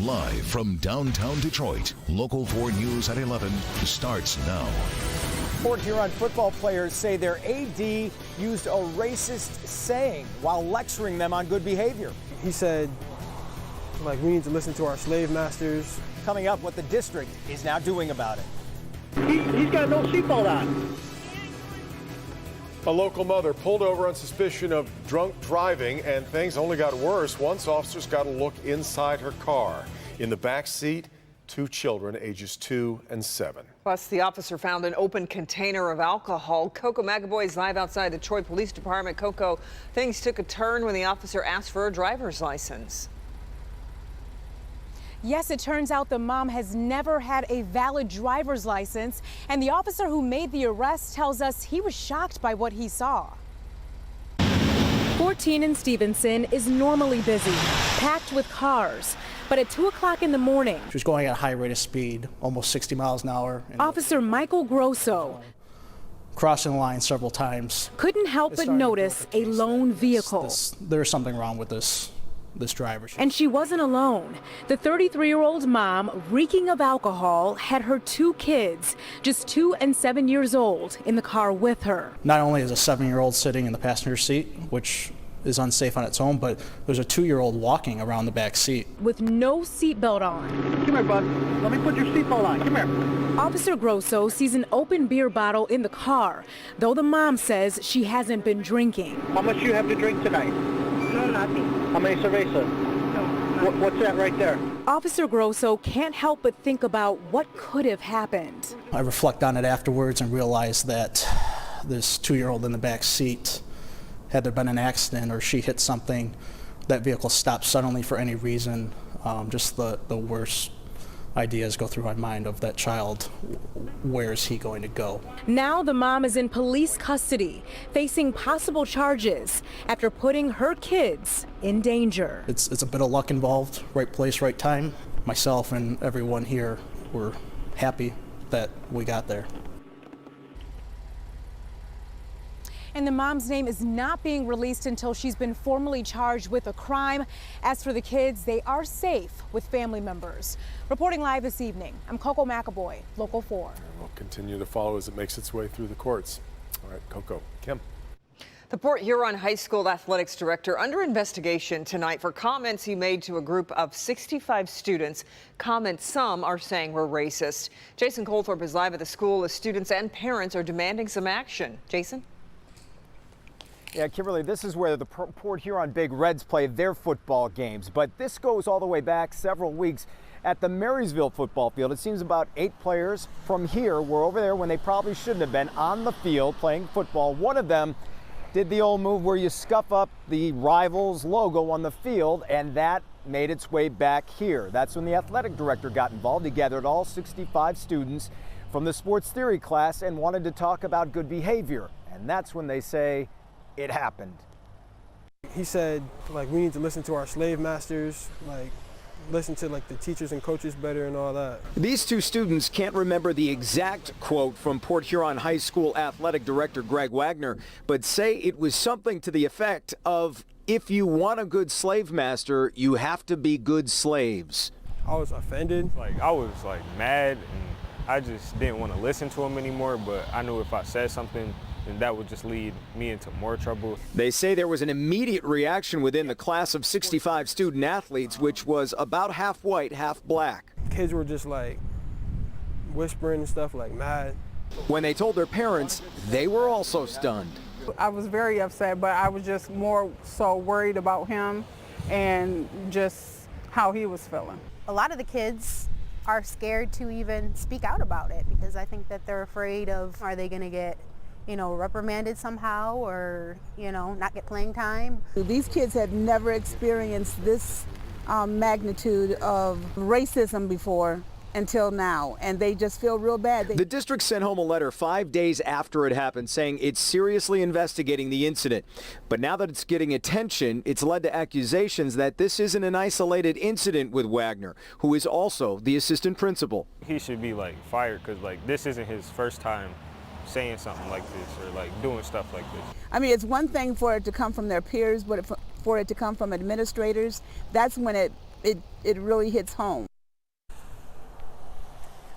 Live from downtown Detroit, Local 4 News at 11 starts now. Port Huron football players say their AD used a racist saying while lecturing them on good behavior. He said, we need to listen to our slave masters. Coming up, what the district is now doing about it. He's got no seatbelt on. A local mother pulled over on suspicion of drunk driving, and things only got worse once officers got a look inside her car. In the back seat, 2 children, ages 2 and 7. Plus, the officer found an open container of alcohol. Coco McAvoy is live outside the Detroit Police Department. Coco, things took a turn when the officer asked for a driver's license. Yes, it turns out the mom has never had a valid driver's license, and the officer who made the arrest tells us he was shocked by what he saw. 14 in Stevenson is normally busy, packed with cars. But at 2 o'clock in the morning, she was going at a high rate of speed, almost 60 miles an hour. Officer Michael Grosso, crossing the line several times, couldn't help but notice a lone vehicle. There's something wrong with this driver. And she wasn't alone. The 33-year-old mom, reeking of alcohol, had her 2 kids, just 2 and 7 years old, in the car with her. Not only is a 7-year-old sitting in the passenger seat, which is unsafe on its own, but there's a 2-year-old walking around the back seat with no seatbelt on. Come here, bud. Let me put your seatbelt on. Come here. Officer Grosso sees an open beer bottle in the car, though the mom says she hasn't been drinking. How much do you have to drink tonight? No, nothing. How many cerveza? No. What's that right there? Officer Grosso can't help but think about what could have happened. I reflect on it afterwards and realize that this 2-year-old in the back seat, had there been an accident or she hit something, that vehicle stopped suddenly for any reason, just the worst ideas go through my mind of that child. Where is he going to go? Now the mom is in police custody, facing possible charges after putting her kids in danger. It's a bit of luck involved, right place, right time. Myself and everyone here were happy that we got there. And the mom's name is not being released until she's been formally charged with a crime. As for the kids, they are safe with family members. Reporting live this evening, I'm Coco McAvoy, Local 4. We'll continue to follow as it makes its way through the courts. All right, Coco. Kim. The Port Huron High School athletics director under investigation tonight for comments he made to a group of 65 students. Comments some are saying were racist. Jason Colthorpe is live at the school as students and parents are demanding some action. Jason? Yeah, Kimberly, this is where the Port Huron Big Reds play their football games. But this goes all the way back several weeks at the Marysville football field. It seems about 8 players from here were over there when they probably shouldn't have been on the field playing football. One of them did the old move where you scuff up the rival's logo on the field, and that made its way back here. That's when the athletic director got involved. He gathered all 65 students from the sports theory class and wanted to talk about good behavior. And that's when they say it happened. He said, we need to listen to our slave masters, listen to the teachers and coaches better and all that. These 2 students can't remember the exact quote from Port Huron High School athletic director Greg Wagner, but say it was something to the effect of, if you want a good slave master, you have to be good slaves. I was offended. I was mad, and I just didn't want to listen to him anymore, but I knew if I said something, and that would just lead me into more trouble. They say there was an immediate reaction within the class of 65 student athletes, which was about half white, half black. Kids were just whispering and stuff, mad. When they told their parents, they were also stunned. I was very upset, but I was just more so worried about him and just how he was feeling. A lot of the kids are scared to even speak out about it because I think that they're afraid of, are they going to get reprimanded somehow or, not get playing time. These kids had never experienced this magnitude of racism before until now, and they just feel real bad. The district sent home a letter 5 days after it happened saying it's seriously investigating the incident. But now that it's getting attention, it's led to accusations that this isn't an isolated incident with Wagner, who is also the assistant principal. He should be fired because this isn't his first time saying something like this or doing stuff like this. I mean, it's one thing for it to come from their peers, but for it to come from administrators, that's when it it really hits home.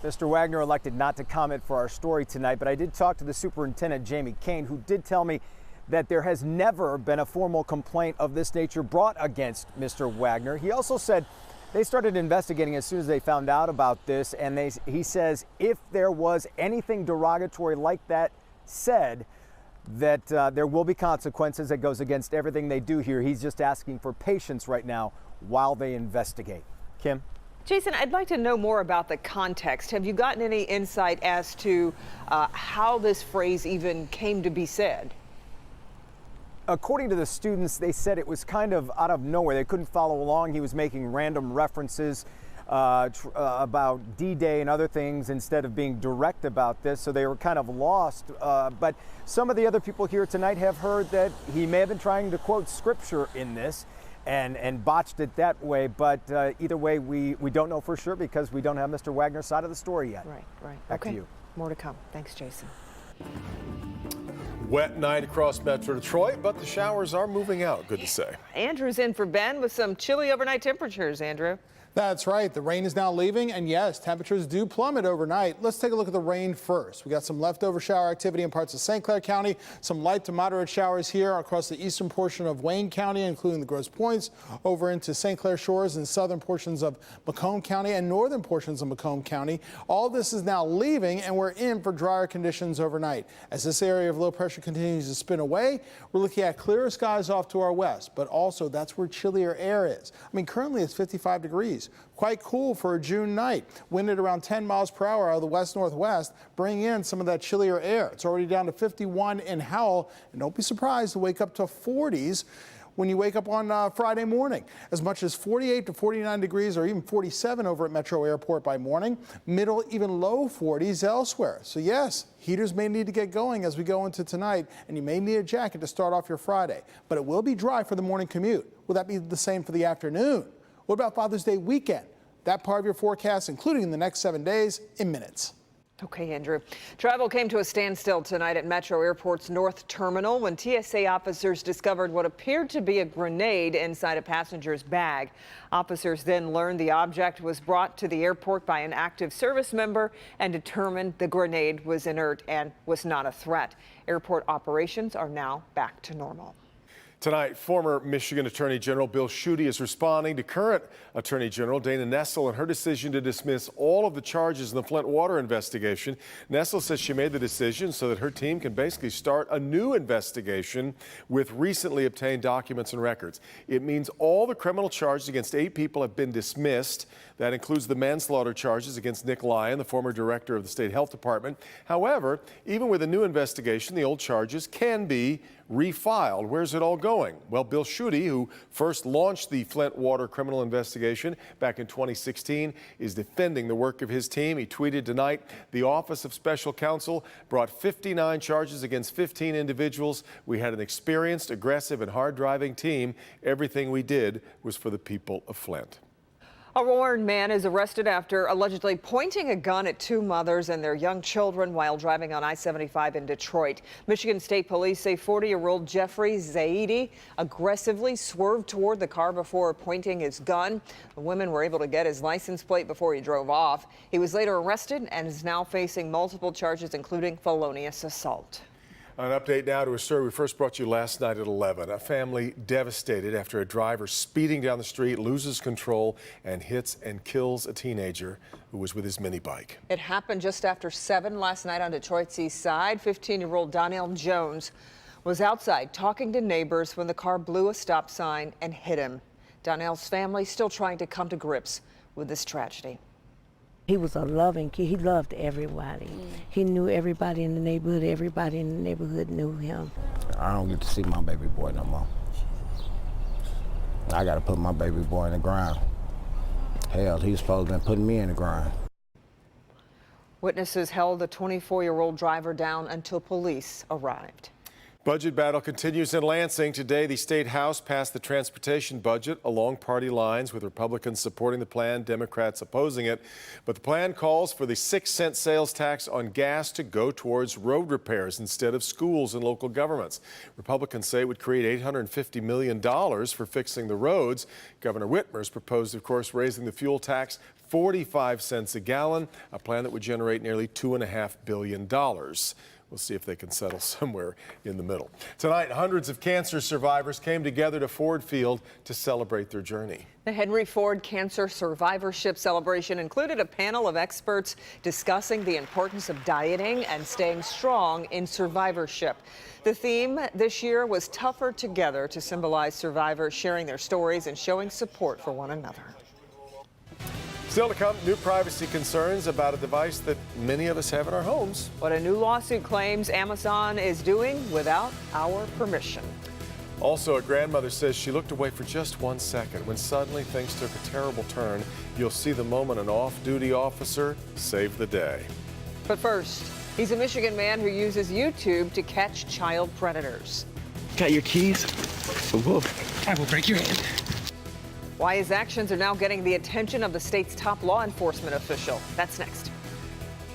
Mr. Wagner elected not to comment for our story tonight, but I did talk to the superintendent, Jamie Kane, who did tell me that there has never been a formal complaint of this nature brought against Mr. Wagner. He also said they started investigating as soon as they found out about this, and he says if there was anything derogatory like that said, that there will be consequences. That goes against everything they do here. He's just asking for patience right now while they investigate. Kim? Jason, I'd like to know more about the context. Have you gotten any insight as to how this phrase even came to be said? According to the students, they said it was kind of out of nowhere. They couldn't follow along. He was making random references about D-Day and other things instead of being direct about this, so they were kind of lost. But some of the other people here tonight have heard that he may have been trying to quote scripture in this and botched it that way. But either way, we don't know for sure because we don't have Mr. Wagner's side of the story yet. Right. Back to you. More to come. Thanks, Jason. Wet night across Metro Detroit, but the showers are moving out, good to say. Andrew's in for Ben with some chilly overnight temperatures, Andrew. That's right. The rain is now leaving, and yes, temperatures do plummet overnight. Let's take a look at the rain first. We got some leftover shower activity in parts of St. Clair County, some light to moderate showers here across the eastern portion of Wayne County, including the Grosse Pointes, over into St. Clair Shores and southern portions of Macomb County and northern portions of Macomb County. All this is now leaving, and we're in for drier conditions overnight. As this area of low pressure continues to spin away, we're looking at clearer skies off to our west, but also that's where chillier air is. I mean, currently it's 55 degrees. Quite cool for a June night. Wind at around 10 miles per hour out of the west-northwest, bringing in some of that chillier air. It's already down to 51 in Howell, and don't be surprised to wake up to 40s when you wake up on Friday morning. As much as 48 to 49 degrees or even 47 over at Metro Airport by morning. Middle, even low 40s elsewhere. So yes, heaters may need to get going as we go into tonight, and you may need a jacket to start off your Friday. But it will be dry for the morning commute. Will that be the same for the afternoon? What about Father's Day weekend? That part of your forecast, including the next 7 days, in minutes. Okay, Andrew. Travel came to a standstill tonight at Metro Airport's North Terminal when TSA officers discovered what appeared to be a grenade inside a passenger's bag. Officers then learned the object was brought to the airport by an active service member and determined the grenade was inert and was not a threat. Airport operations are now back to normal. Tonight, former Michigan Attorney General Bill Schuette is responding to current Attorney General Dana Nessel and her decision to dismiss all of the charges in the Flint water investigation. Nessel says she made the decision so that her team can basically start a new investigation with recently obtained documents and records. It means all the criminal charges against 8 people have been dismissed. That includes the manslaughter charges against Nick Lyon, the former director of the state health department. However, even with a new investigation, the old charges can be refiled. Where's it all going? Well, Bill Schuette, who first launched the Flint water criminal investigation back in 2016, is defending the work of his team. He tweeted tonight, the Office of Special Counsel brought 59 charges against 15 individuals. We had an experienced, aggressive, and hard-driving team. Everything we did was for the people of Flint. A Warren man is arrested after allegedly pointing a gun at 2 mothers and their young children while driving on I-75 in Detroit. Michigan State Police say 40-year-old Jeffrey Zaidi aggressively swerved toward the car before pointing his gun. The women were able to get his license plate before he drove off. He was later arrested and is now facing multiple charges, including felonious assault. An update now to a story we first brought you last night at 11. A family devastated after a driver speeding down the street loses control and hits and kills a teenager who was with his mini bike. It happened just after 7 last night on Detroit's east side. 15-year-old Donnell Jones was outside talking to neighbors when the car blew a stop sign and hit him. Donnell's family still trying to come to grips with this tragedy. He was a loving kid. He loved everybody. He knew everybody in the neighborhood. Everybody in the neighborhood knew him. I don't get to see my baby boy no more. I got to put my baby boy in the ground. Hell, he's supposed to be putting me in the ground. Witnesses held the 24-year-old driver down until police arrived. Budget battle continues in Lansing. Today, the state house passed the transportation budget along party lines, with Republicans supporting the plan, Democrats opposing it. But the plan calls for the 6-cent sales tax on gas to go towards road repairs instead of schools and local governments. Republicans say it would create $850 million for fixing the roads. Governor Whitmer's proposed, of course, raising the fuel tax 45 cents a gallon, a plan that would generate nearly $2.5 billion. We'll see if they can settle somewhere in the middle. Tonight, hundreds of cancer survivors came together to Ford Field to celebrate their journey. The Henry Ford Cancer Survivorship Celebration included a panel of experts discussing the importance of dieting and staying strong in survivorship. The theme this year was Tougher Together, to symbolize survivors sharing their stories and showing support for one another. Still to come, new privacy concerns about a device that many of us have in our homes. What a new lawsuit claims Amazon is doing without our permission. Also, a grandmother says she looked away for just 1 second when suddenly things took a terrible turn. You'll see the moment an off-duty officer saved the day. But first, he's a Michigan man who uses YouTube to catch child predators. Got your keys? Whoa. I will break your hand. Why his actions are now getting the attention of the state's top law enforcement official. That's next.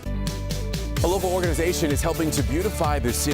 A local organization is helping to beautify the city.